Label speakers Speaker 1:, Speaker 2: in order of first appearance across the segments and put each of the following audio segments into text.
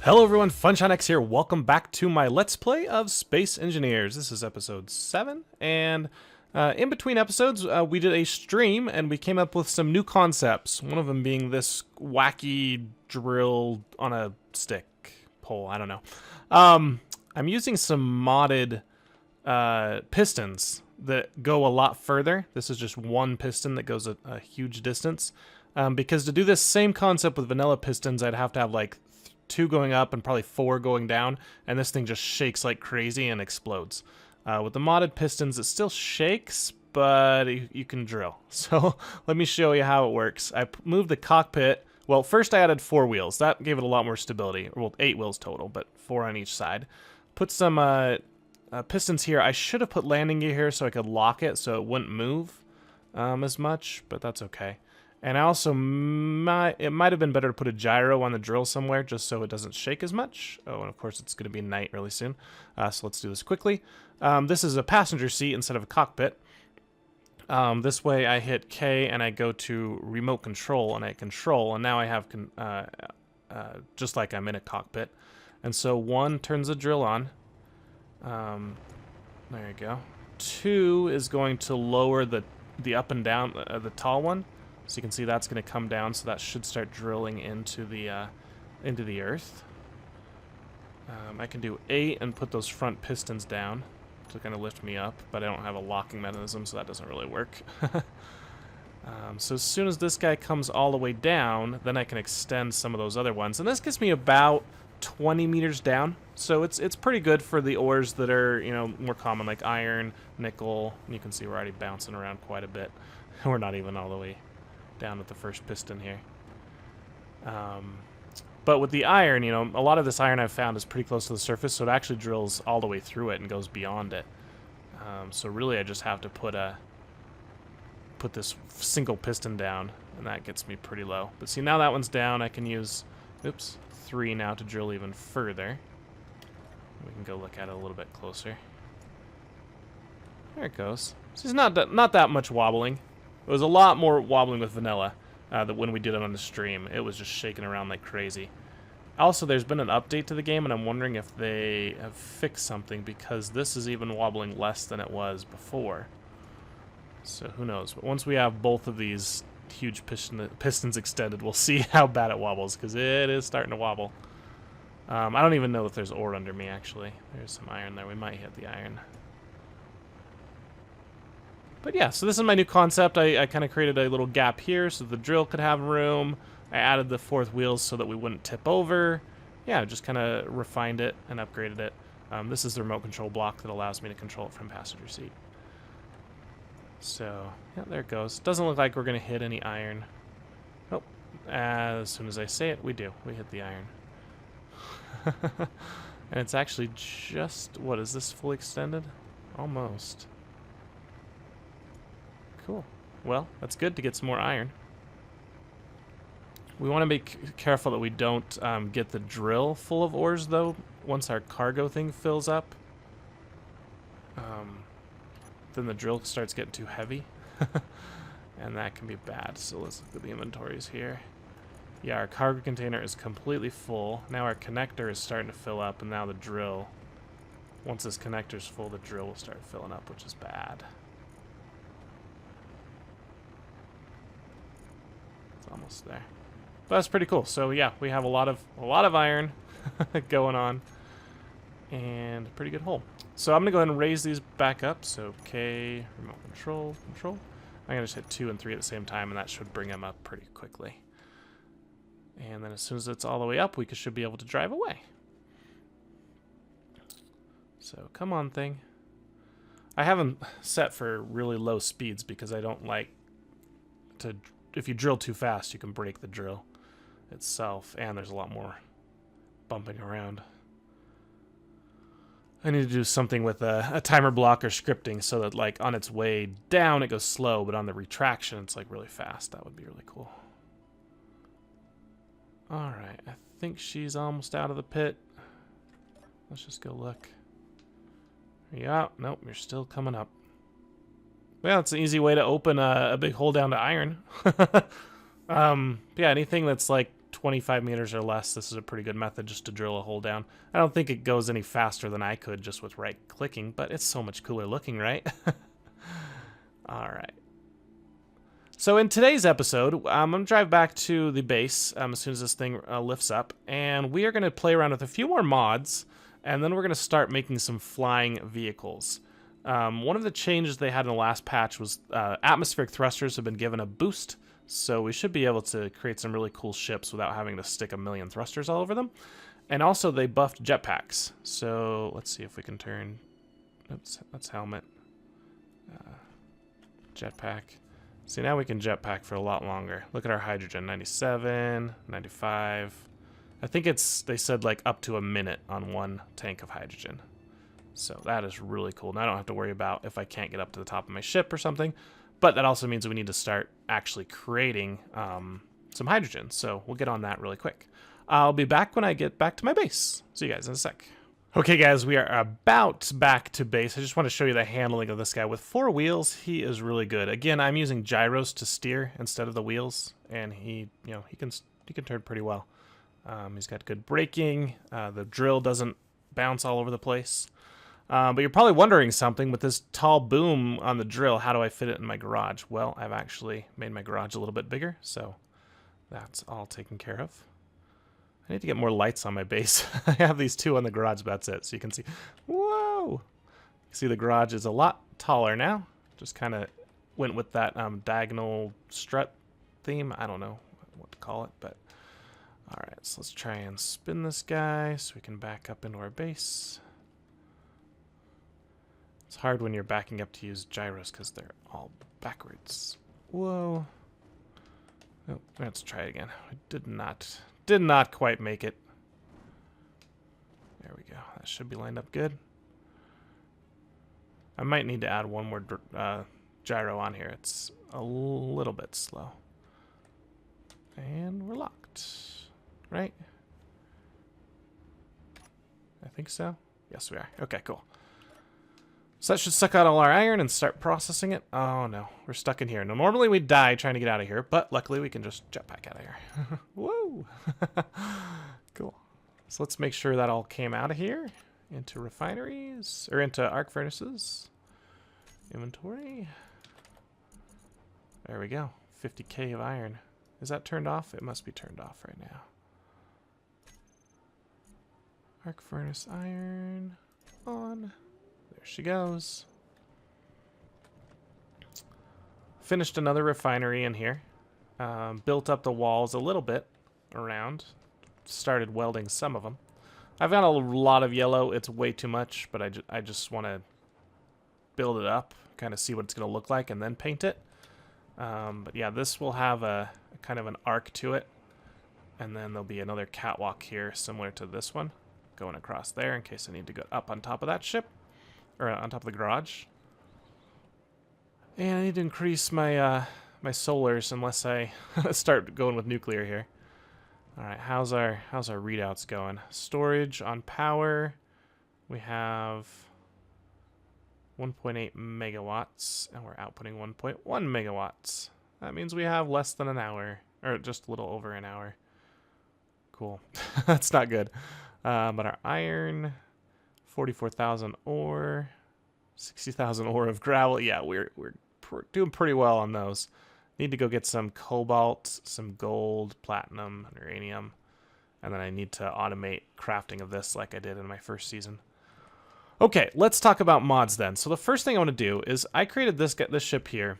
Speaker 1: Hello everyone, FunshineX here. Welcome back to my Let's Play of Space Engineers. This is episode 7, and in between episodes, we did a stream, and we came up with some new concepts. One of them being this wacky drill on a stick pole, I don't know. I'm using some modded pistons that go a lot further. This is just one piston that goes a huge distance. Because to do this same concept with vanilla pistons, I'd have to have like 2 going up and probably 4 going down, and this thing just shakes like crazy and explodes. With the modded pistons, it still shakes, but you can drill. So let me show you how it works. I moved the cockpit. Well, first I added 4 wheels. That gave it a lot more stability. Well, 8 wheels total, but 4 on each side. Put some pistons here. I should have put landing gear here so I could lock it so it wouldn't move as much, but that's okay. And I also it might have been better to put a gyro on the drill somewhere just so it doesn't shake as much. Oh, and of course it's going to be night really soon. So let's do this quickly. This is a passenger seat instead of a cockpit. This way I hit K and I go to remote control and I control, and now I have just like I'm in a cockpit. And so 1 turns the drill on. There you go. 2 is going to lower the up and down, the tall one. So you can see that's going to come down, so that should start drilling into the earth. I can do 8 and put those front pistons down to kind of lift me up, but I don't have a locking mechanism, so that doesn't really work. So as soon as this guy comes all the way down, then I can extend some of those other ones, and this gets me about 20 meters down. So it's pretty good for the ores that are, you know, more common, like iron, nickel. And you can see we're already bouncing around quite a bit. We're not even all the way down with the first piston here. But with the iron, you know, a lot of this iron I've found is pretty close to the surface, so it actually drills all the way through it and goes beyond it. So really I just have to put this single piston down, and that gets me pretty low. But see, now that one's down, I can use 3 now to drill even further. We can go look at it a little bit closer. There it goes. So it's not that much wobbling. It was a lot more wobbling with vanilla than when we did it on the stream. It was just shaking around like crazy. Also, there's been an update to the game, and I'm wondering if they have fixed something, because this is even wobbling less than it was before. So who knows? But once we have both of these huge pistons extended, we'll see how bad it wobbles, because it is starting to wobble. I don't even know if there's ore under me, actually. There's some iron there. We might hit the iron. But yeah, so this is my new concept. I kind of created a little gap here so the drill could have room. I added the 4th wheels so that we wouldn't tip over. Yeah, just kind of refined it and upgraded it. This is the remote control block that allows me to control it from passenger seat. So, yeah, there it goes. Doesn't look like we're going to hit any iron. Oh, as soon as I say it, we do. We hit the iron. And it's actually just, what, is this fully extended? Almost. Cool. Well, that's good to get some more iron. We want to be careful that we don't get the drill full of ores, though, once our cargo thing fills up. Then the drill starts getting too heavy. And that can be bad. So let's look at the inventories here. Yeah, our cargo container is completely full. Now our connector is starting to fill up, and now the drill. Once this connector's full, the drill will start filling up, which is bad. Almost there, but that's pretty cool. So yeah, we have a lot of iron going on, and a pretty good hole. So I'm gonna go ahead and raise these back up. So K, remote control. I'm gonna just hit 2 and 3 at the same time, and that should bring them up pretty quickly. And then as soon as it's all the way up, we should be able to drive away. So come on, thing. I haven't set for really low speeds because I don't like to. If you drill too fast, you can break the drill itself, and there's a lot more bumping around. I need to do something with a timer block or scripting so that, like, on its way down it goes slow, but on the retraction it's like really fast. That would be really cool. Alright, I think she's almost out of the pit. Let's just go look. Are you out? Nope, you're still coming up. Well, it's an easy way to open a big hole down to iron. Yeah, anything that's like 25 meters or less, this is a pretty good method just to drill a hole down. I don't think it goes any faster than I could just with right-clicking, but it's so much cooler looking, right? All right. So in today's episode, I'm going to drive back to the base as soon as this thing lifts up, and we are going to play around with a few more mods, and then we're going to start making some flying vehicles. One of the changes they had in the last patch was atmospheric thrusters have been given a boost, so we should be able to create some really cool ships without having to stick a million thrusters all over them. And also they buffed jetpacks. So let's see if we can turn... Oops, that's helmet. Jetpack. See, now we can jetpack for a lot longer. Look at our hydrogen. 97, 95. I think it's, they said like up to a minute on one tank of hydrogen. So that is really cool. Now I don't have to worry about if I can't get up to the top of my ship or something. But that also means we need to start actually creating some hydrogen. So we'll get on that really quick. I'll be back when I get back to my base. See you guys in a sec. Okay, guys, we are about back to base. I just want to show you the handling of this guy. With 4 wheels, he is really good. Again, I'm using gyros to steer instead of the wheels, and he can turn pretty well. He's got good braking. The drill doesn't bounce all over the place. But you're probably wondering something with this tall boom on the drill. How do I fit it in my garage? Well, I've actually made my garage a little bit bigger, so that's all taken care of. I need to get more lights on my base. I have these 2 on the garage, but that's it. So you can see, whoa! See, the garage is a lot taller now. Just kind of went with that diagonal strut theme. I don't know what to call it, but all right. So let's try and spin this guy so we can back up into our base. It's hard when you're backing up to use gyros because they're all backwards. Whoa. Oh, let's try it again. I did not quite make it. There we go. That should be lined up good. I might need to add one more gyro on here. It's a little bit slow. And we're locked. Right? I think so. Yes, we are. Okay, cool. So that should suck out all our iron and start processing it. Oh no, we're stuck in here. Now normally we'd die trying to get out of here, but luckily we can just jetpack out of here. Whoa! Cool. So let's make sure that all came out of here. Into refineries, or into arc furnaces. Inventory. There we go. 50k of iron. Is that turned off? It must be turned off right now. Arc furnace iron on. There she goes. Finished another refinery in here. Built up the walls a little bit around. Started welding some of them. I've got a lot of yellow. It's way too much, but I just want to build it up, kind of see what it's going to look like, and then paint it. But yeah, this will have a kind of an arc to it. And then there'll be another catwalk here similar to this one going across there in case I need to go up on top of that ship. Or on top of the garage. And I need to increase my my solars unless I start going with nuclear here. All right, how's our readouts going? Storage on power, we have 1.8 megawatts, and we're outputting 1.1 megawatts. That means we have less than an hour, or just a little over an hour. Cool. That's not good. But our iron. 44,000 ore, 60,000 ore of gravel. Yeah, we're doing pretty well on those. Need to go get some cobalt, some gold, platinum, and uranium, and then I need to automate crafting of this like I did in my first season. Okay, let's talk about mods then. So the first thing I want to do is I created this ship here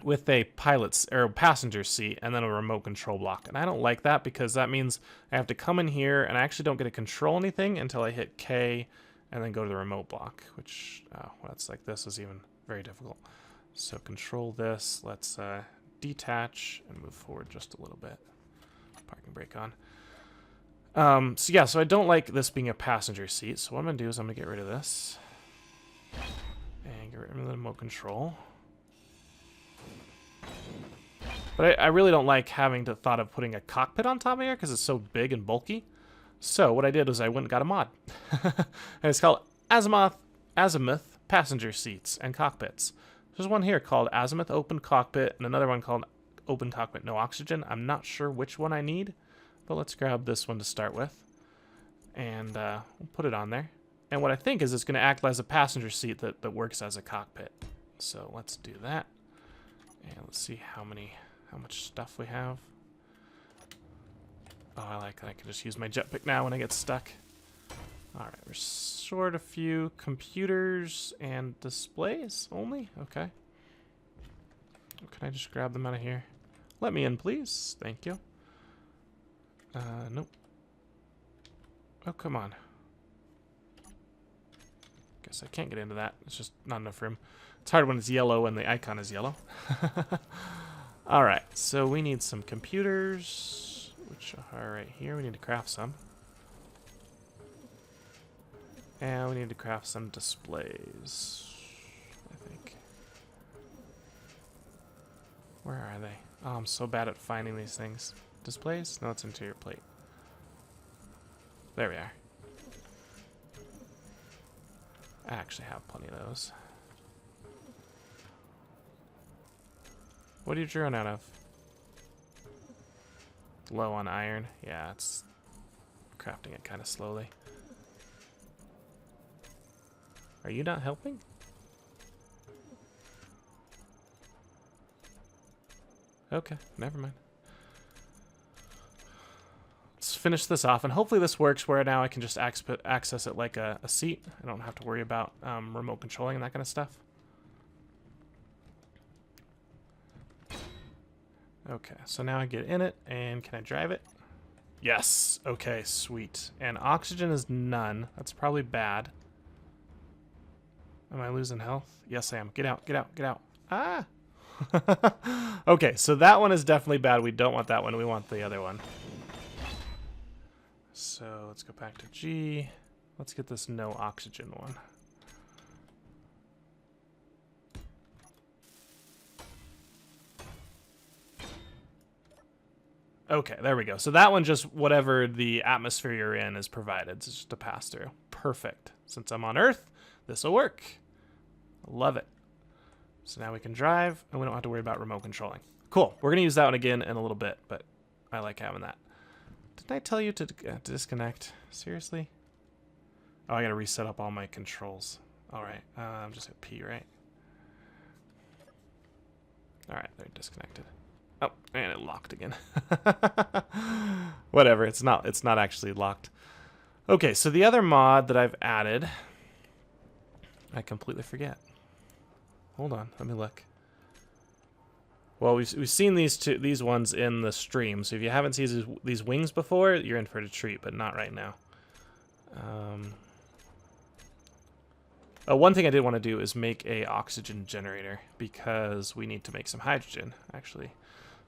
Speaker 1: with a pilot's or passenger seat and then a remote control block. And I don't like that because that means I have to come in here and I actually don't get to control anything until I hit K and then go to the remote block, which, that's like this is even very difficult. So control this, let's detach and move forward just a little bit. Parking brake on. So yeah, so I don't like this being a passenger seat. So what I'm gonna do is I'm gonna get rid of this and get rid of the remote control. But I really don't like having the thought of putting a cockpit on top of here because it's so big and bulky. So what I did was I went and got a mod. And it's called Azimuth Passenger Seats and Cockpits. There's one here called Azimuth Open Cockpit and another one called Open Cockpit No Oxygen. I'm not sure which one I need. but let's grab this one to start with. And we'll put it on there. And what I think is it's going to act as a passenger seat that works as a cockpit. So let's do that. And let's see how much stuff we have. Oh, I like that. I can just use my jetpack now when I get stuck. Alright, we're short a few computers and displays only? Okay. Can I just grab them out of here? Let me in, please. Thank you. Nope. Oh, come on. Guess I can't get into that. It's just not enough room. It's hard when it's yellow and the icon is yellow. Alright, so we need some computers, which are right here. We need to craft some. And we need to craft some displays, I think. Where are they? Oh, I'm so bad at finding these things. Displays? No, it's interior plate. There we are. I actually have plenty of those. What did you run out of? Low on iron. Yeah, it's crafting it kind of slowly. Are you not helping? Okay, never mind. Let's finish this off, and hopefully this works where now I can just access it like a seat. I don't have to worry about remote controlling and that kind of stuff. Okay, so now I get in it, and can I drive it? Yes. Okay, sweet. And oxygen is none. That's probably bad. Am I losing health? Yes, I am. Get out, get out, get out. Ah! Okay, so that one is definitely bad. We don't want that one. We want the other one. So let's go back to G. Let's get this no oxygen one. Okay, there we go. So that one, just whatever the atmosphere you're in is provided. It's just a pass through. Perfect. Since I'm on Earth, this will work. Love it. So now we can drive, and we don't have to worry about remote controlling. Cool. We're going to use that one again in a little bit, but I like having that. Didn't I tell you to disconnect? Seriously? Oh, I got to reset up all my controls. All right. I'm just at P, right? All right. They're disconnected. Oh, and it locked again. Whatever. It's not actually locked. Okay, so the other mod that I've added, I completely forget. Hold on, let me look. Well, we've seen these ones in the stream. So if you haven't seen these wings before, you're in for a treat, but not right now. Oh, one thing I did want to do is make a oxygen generator because we need to make some hydrogen, actually.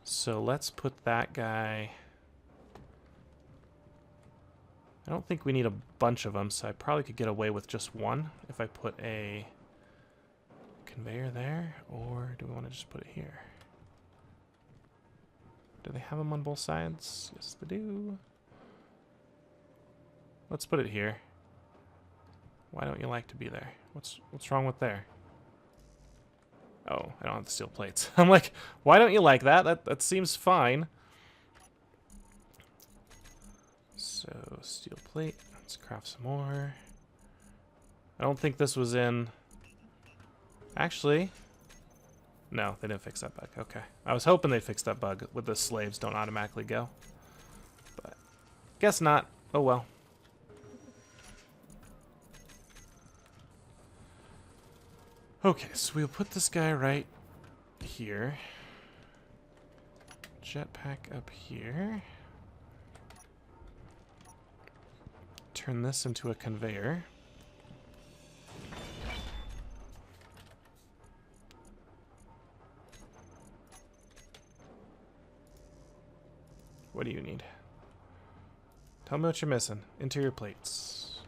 Speaker 1: So let's put that guy. I don't think we need a bunch of them, so I probably could get away with just one if I put a conveyor there, or do we want to just put it here? Do they have them on both sides? Yes, they do. Let's put it here. Why don't you like to be there? What's wrong with there? Oh, I don't have the steel plates. I'm like, why don't you like that? That seems fine. So, steel plate. Let's craft some more. I don't think this was in... Actually... No, they didn't fix that bug. Okay. I was hoping they'd fix that bug with the slaves don't automatically go. But, guess not. Oh well. Okay, so we'll put this guy right here. Jetpack up here. Turn this into a conveyor. What do you need? Tell me what you're missing. Interior plates.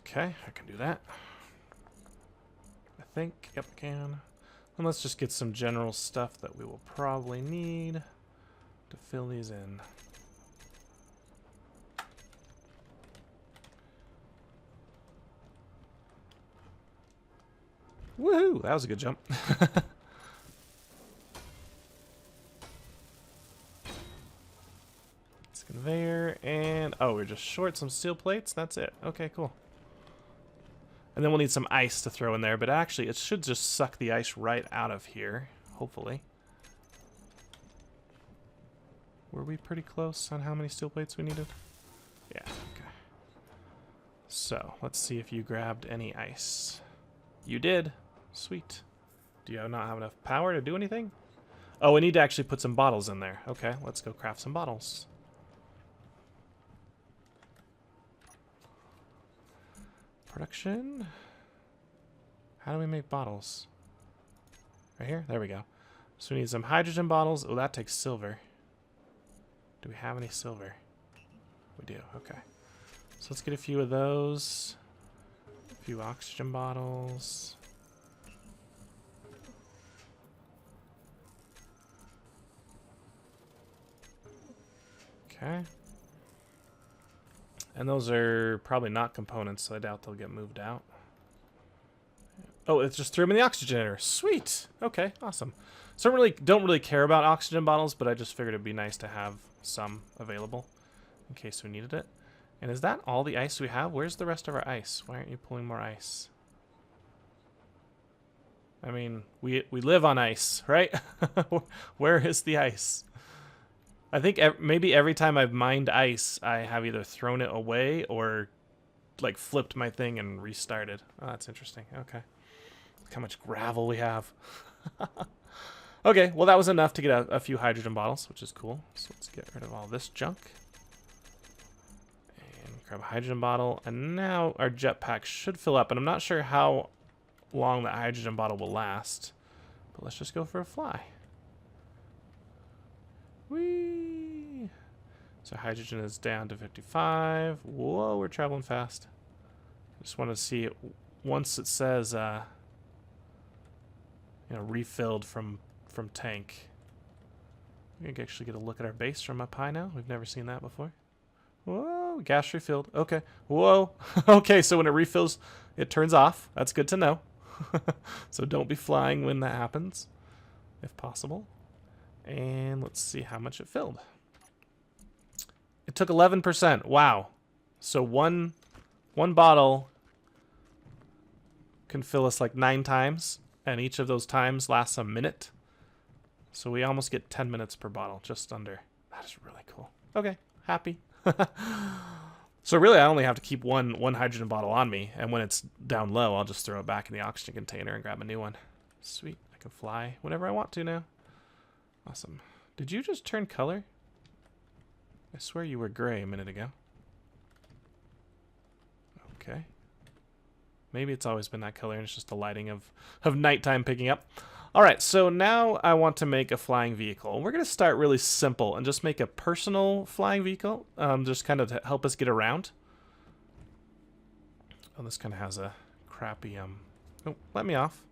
Speaker 1: Okay, I can do that. I think, yep, I can. And let's just get some general stuff that we will probably need to fill these in. Woohoo! That was a good jump. Oh, we're just short some steel plates? That's it. Okay, cool. And then we'll need some ice to throw in there, but actually it should just suck the ice right out of here, hopefully. Were we pretty close on how many steel plates we needed? Yeah, okay. So, let's see if you grabbed any ice. You did. Sweet. Do you not have enough power to do anything? Oh, we need to actually put some bottles in there. Okay, let's go craft some bottles. Production. How do we make bottles? Right here? There we go. So we need some hydrogen bottles. Oh, that takes silver. Do we have any silver? We do. Okay. So let's get a few of those. A few oxygen bottles. Okay. And those are probably not components, so I doubt they'll get moved out. Oh, it just threw them in the oxygenator. Sweet. Okay, awesome. So I don't really care about oxygen bottles, but I just figured it'd be nice to have some available in case we needed it. And is that all the ice we have? Where's the rest of our ice? Why aren't you pulling more ice? I mean, we live on ice, right? Where is the ice? I think maybe every time I've mined ice, I have either thrown it away or like flipped my thing and restarted. Oh, that's interesting. Okay. Look how much gravel we have. Okay, well that was enough to get a few hydrogen bottles, which is cool. So let's get rid of all this junk. And grab a hydrogen bottle. And now our jetpack should fill up. And I'm not sure how long the hydrogen bottle will last. But let's just go for a fly. Whee! So hydrogen is down to 55. Whoa, we're traveling fast. Just want to see it once it says, refilled from tank. We can actually get a look at our base from up high now. We've never seen that before. Whoa, gas refilled. Okay. Whoa. Okay, so when it refills, it turns off. That's good to know. So don't be flying when that happens, if possible. And let's see how much it filled. It took 11%. Wow. So one bottle can fill us like 9 times, and each of those times lasts a minute. So we almost get 10 minutes per bottle, just under. That is really cool. Okay, happy. So really, I only have to keep one hydrogen bottle on me, and when it's down low, I'll just throw it back in the oxygen container and grab a new one. Sweet. I can fly whenever I want to now. Awesome. Did you just turn color? I swear you were gray a minute ago. Okay. Maybe it's always been that color and it's just the lighting of nighttime picking up. Alright, so now I want to make a flying vehicle. We're going to start really simple and just make a personal flying vehicle. Just kind of to help us get around. Oh, this kind of has a crappy... Oh, let me off.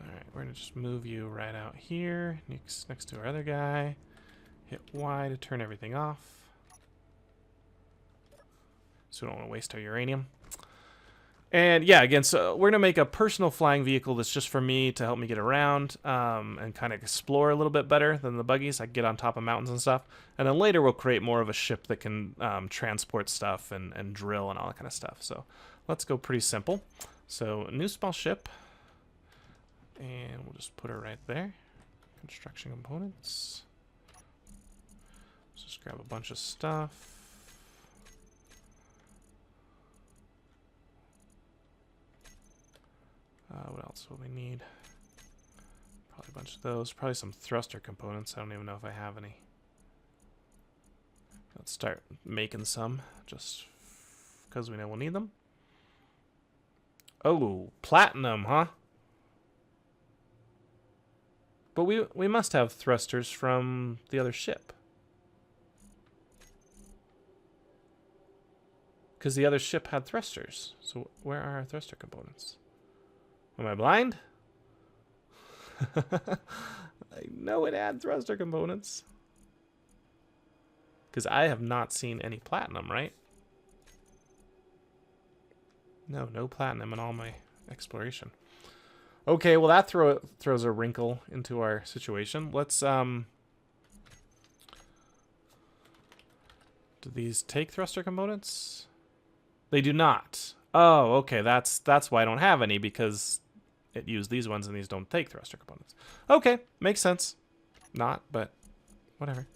Speaker 1: Alright, we're going to just move you right out here, next to our other guy. Hit Y to turn everything off. So we don't want to waste our uranium. And yeah, again, so we're going to make a personal flying vehicle that's just for me to help me get around and kind of explore a little bit better than the buggies. I can get on top of mountains and stuff. And then later we'll create more of a ship that can transport stuff and drill and all that kind of stuff. So let's go pretty simple. So new small ship. And we'll just put her right there. Construction components. Let's just grab a bunch of stuff. What else will we need? Probably a bunch of those. Probably some thruster components. I don't even know if I have any. Let's start making some, just because we know we'll need them. Oh, platinum, huh? But we must have thrusters from the other ship. Because the other ship had thrusters. So where are our thruster components? Am I blind? I know it had thruster components. Because I have not seen any platinum, right? No platinum in all my exploration. Okay, well that throws a wrinkle into our situation. Let's Do these take thruster components? They do not. Oh, okay. That's why I don't have any, because it used these ones and these don't take thruster components. Okay, makes sense. Not, but whatever.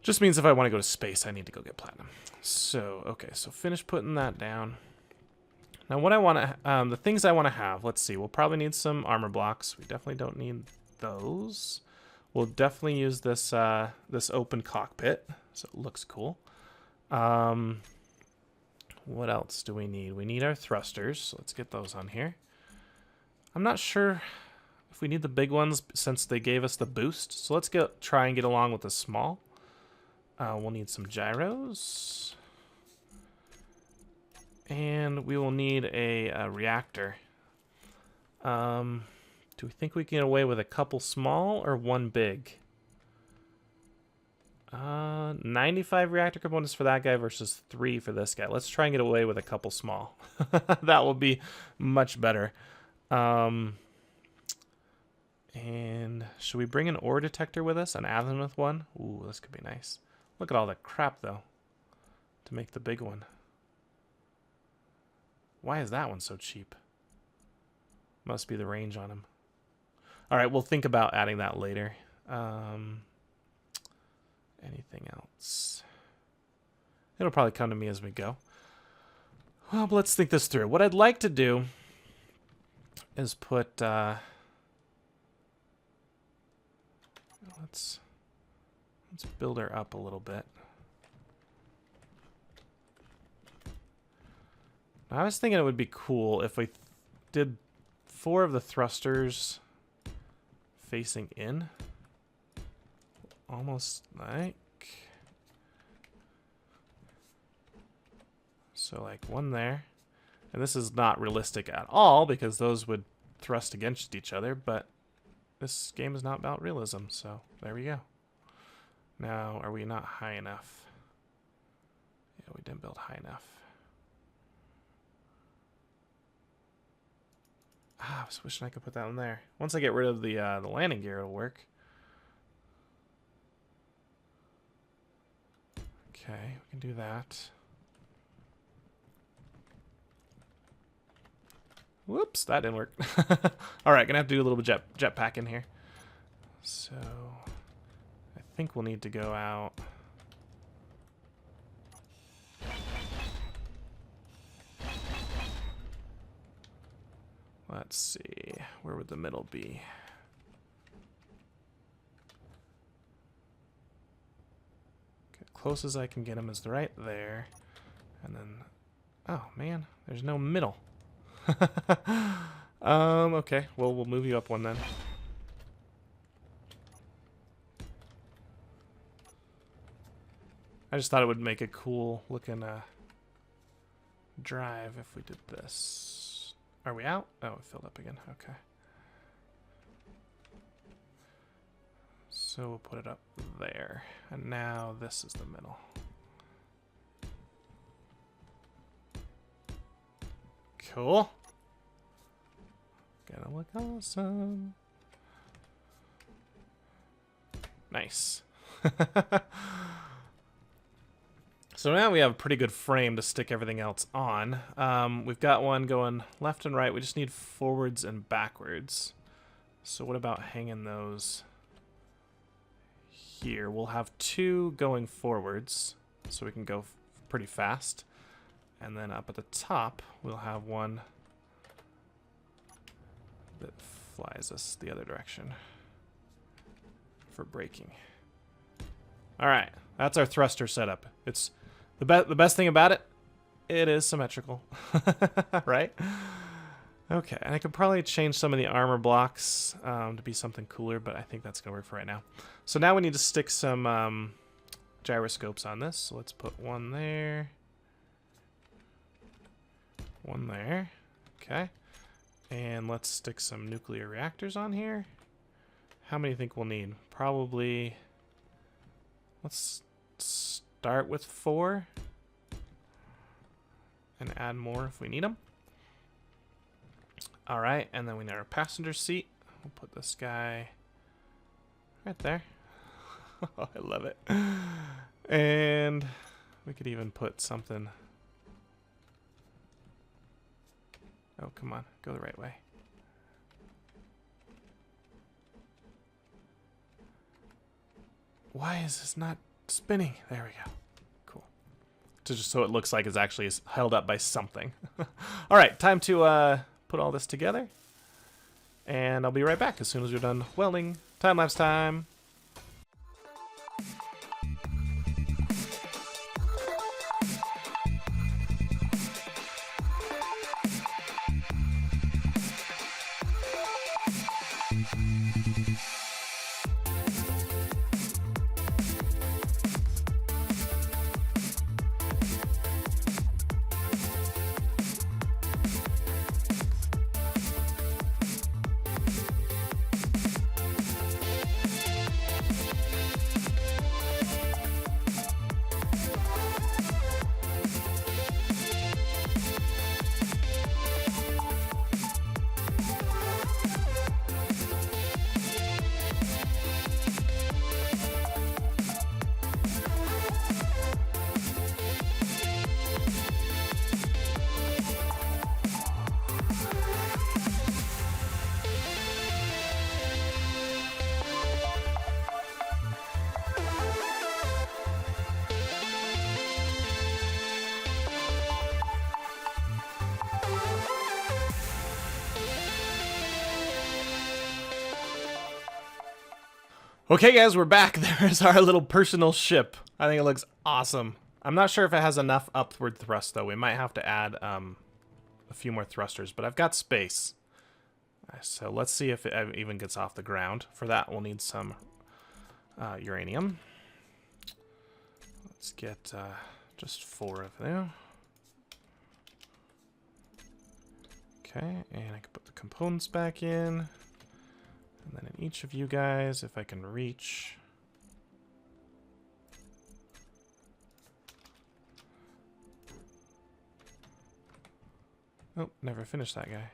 Speaker 1: Just means if I want to go to space, I need to go get platinum. So, okay, so finish putting that down. Now what I want to, the things I want to have, let's see. We'll probably need some armor blocks. We definitely don't need those. We'll definitely use this, this open cockpit, so it looks cool. What else do we need? We need our thrusters, so let's get those on here. I'm not sure if we need the big ones since they gave us the boost, so let's try and get along with the small. We'll need some gyros. And we will need a reactor. Do we think we can get away with a couple small or one big? 95 reactor components for that guy versus 3 for this guy. Let's try and get away with a couple small. That will be much better. And should we bring an ore detector with us? An azimuth one? Ooh, this could be nice. Look at all the crap, though, to make the big one. Why is that one so cheap? Must be the range on him. All right, we'll think about adding that later. Anything else? It'll probably come to me as we go. Well, but let's think this through. What I'd like to do is put... let's build her up a little bit. I was thinking it would be cool if we did 4 of the thrusters facing in. Almost like... So like one there. And this is not realistic at all because those would thrust against each other, but this game is not about realism, so there we go. Now, are we not high enough? Yeah, we didn't build high enough. I was wishing I could put that in there. Once I get rid of the landing gear, it'll work. Okay, we can do that. Whoops, that didn't work. All right, gonna have to do a little bit jetpack in here. So, I think we'll need to go out. Let's see, where would the middle be? Okay, close as I can get him is right there. And then, oh man, there's no middle. Okay, well, we'll move you up one then. I just thought it would make a cool looking drive if we did this. Are we out? Oh, it filled up again. Okay. So we'll put it up there. And now this is the middle. Cool. Gonna look awesome. Nice. So now we have a pretty good frame to stick everything else on. We've got one going left and right. We just need forwards and backwards. So what about hanging those here? We'll have 2 going forwards, so we can go pretty fast. And then up at the top, we'll have one that flies us the other direction for braking. All right, that's our thruster setup. It's the best thing about it, it is symmetrical, right? Okay, and I could probably change some of the armor blocks to be something cooler, but I think that's gonna work for right now. So now we need to stick some gyroscopes on this. So let's put one there. One there. Okay. And let's stick some nuclear reactors on here. How many do you think we'll need? Probably... Let's start with 4. And add more if we need them. Alright, and then we need our passenger seat. We'll put this guy right there. Oh, I love it. And we could even put something. Oh, come on. Go the right way. Why is this not spinning? There we go. Cool. Just so it looks like it's actually held up by something. All right, time to put all this together. And I'll be right back as soon as we're done welding. Time-lapse time. Okay, guys, we're back. There's our little personal ship. I think it looks awesome. I'm not sure if it has enough upward thrust, though. We might have to add a few more thrusters, but I've got space. So let's see if it even gets off the ground. For that, we'll need some uranium. Let's get just 4 of them. Okay, and I can put the components back in. And then in each of you guys, if I can reach. Oh, never finished that guy.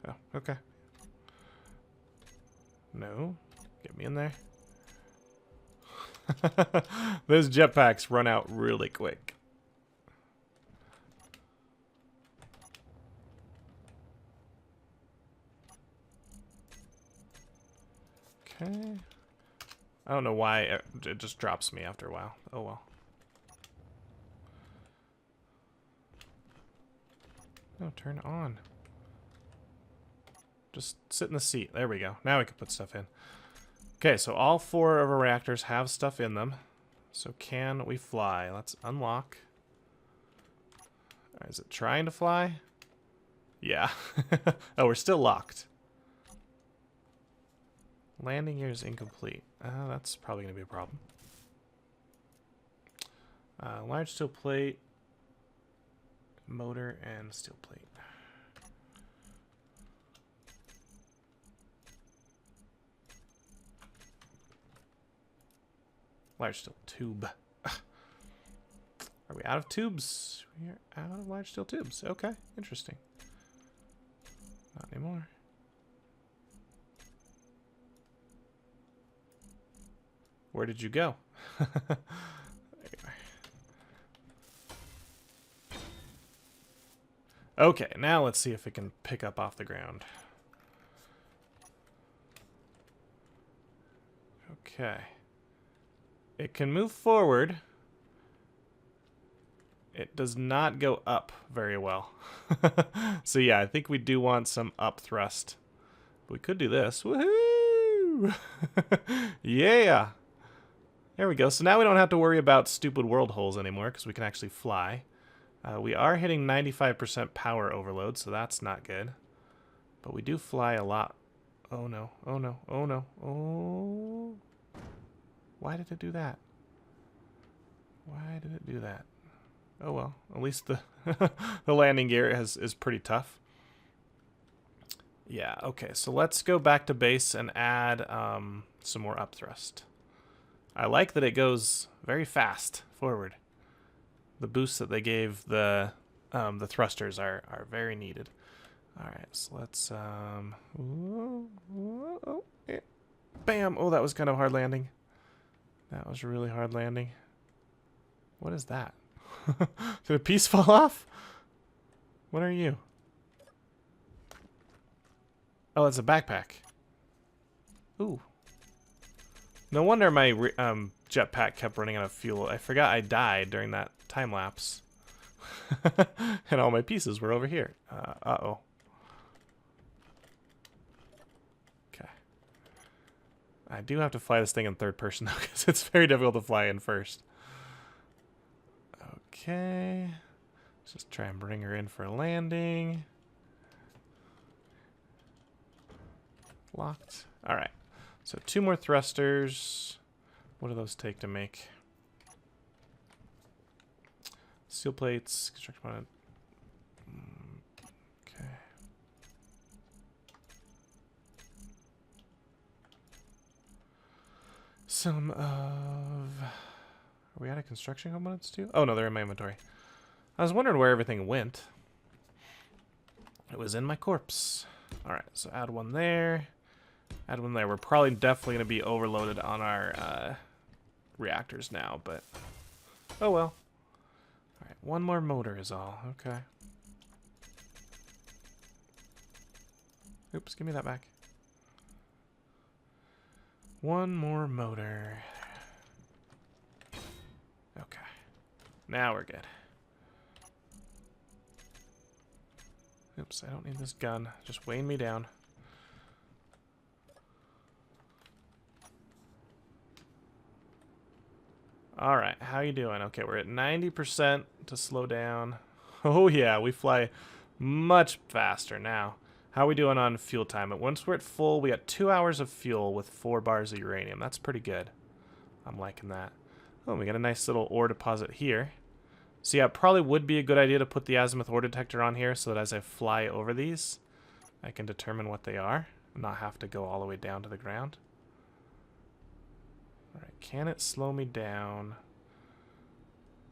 Speaker 1: Oh, okay. No, get me in there. Those jetpacks run out really quick. Okay. I don't know why it just drops me after a while. Oh well. No, turn on. Just sit in the seat. There we go. Now we can put stuff in. Okay, so all 4 of our reactors have stuff in them. So can we fly? Let's unlock. Is it trying to fly? Yeah. Oh, we're still locked. Landing gear is incomplete. That's probably going to be a problem. Large steel plate, motor, and steel plate. Large steel tube. Are we out of tubes? We are out of large steel tubes. Okay, interesting. Not anymore. Where did you go? There you are. Okay, now let's see if it can pick up off the ground. Okay. It can move forward. It does not go up very well. So yeah, I think we do want some up thrust. We could do this. Woohoo! Yeah! There we go. So now we don't have to worry about stupid world holes anymore because we can actually fly. We are hitting 95% power overload, so that's not good. But we do fly a lot. Oh no, oh no, oh no, oh. Why did it do that? Why did it do that? Oh well, at least the the landing gear is pretty tough. Yeah, okay, so let's go back to base and add some more upthrust. I like that it goes very fast forward. The boosts that they gave the thrusters are very needed. All right, so let's Bam! Oh, that was kind of hard landing. That was really hard landing. What is that? Did a piece fall off? What are you? Oh, it's a backpack. Ooh. No wonder my jetpack kept running out of fuel. I forgot I died during that time lapse. And all my pieces were over here. Uh-oh. Okay. I do have to fly this thing in third person, though, because it's very difficult to fly in first. Okay. Let's just try and bring her in for a landing. Locked. Alright. So 2 more thrusters. What do those take to make? Steel plates, construction component. Okay. Some of... Are we out of construction components too? Oh no, they're in my inventory. I was wondering where everything went. It was in my corpse. Alright, so add one there. Add one there. We're probably definitely going to be overloaded on our reactors now, but... Oh well. Alright, one more motor is all. Okay. Oops, give me that back. One more motor. Okay. Now we're good. Oops, I don't need this gun. Just weighing me down. Alright, how you doing? Okay, we're at 90% to slow down. Oh yeah, we fly much faster now. How are we doing on fuel time? Once we're at full, we got 2 hours of fuel with 4 bars of uranium. That's pretty good. I'm liking that. Oh, we got a nice little ore deposit here. So yeah, it probably would be a good idea to put the azimuth ore detector on here so that as I fly over these, I can determine what they are and not have to go all the way down to the ground. Alright, can it slow me down?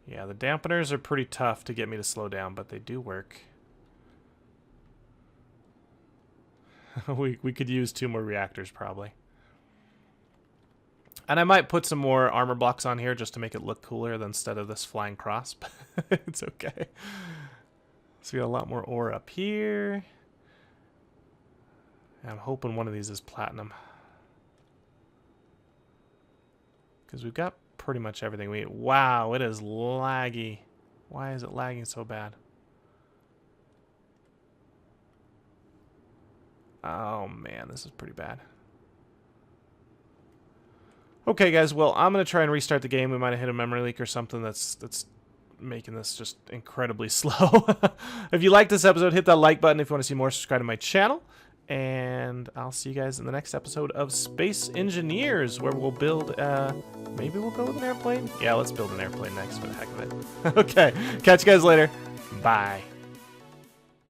Speaker 1: Yeah, the dampeners are pretty tough to get me to slow down, but they do work. we could use 2 more reactors probably. And I might put some more armor blocks on here just to make it look cooler than instead of this flying cross, but it's okay. So we got a lot more ore up here. I'm hoping one of these is platinum. Because we've got pretty much everything we need. Wow, it is laggy. Why is it lagging so bad? Oh man, this is pretty bad. Okay, guys, well, I'm going to try and restart the game. We might have hit a memory leak or something that's making this just incredibly slow. If you like this episode, hit that like button. If you want to see more, subscribe to my channel. And I'll see you guys in the next episode of Space Engineers, where we'll build, maybe we'll build an airplane? Yeah, let's build an airplane next for the heck of it. Okay, catch you guys later. Bye.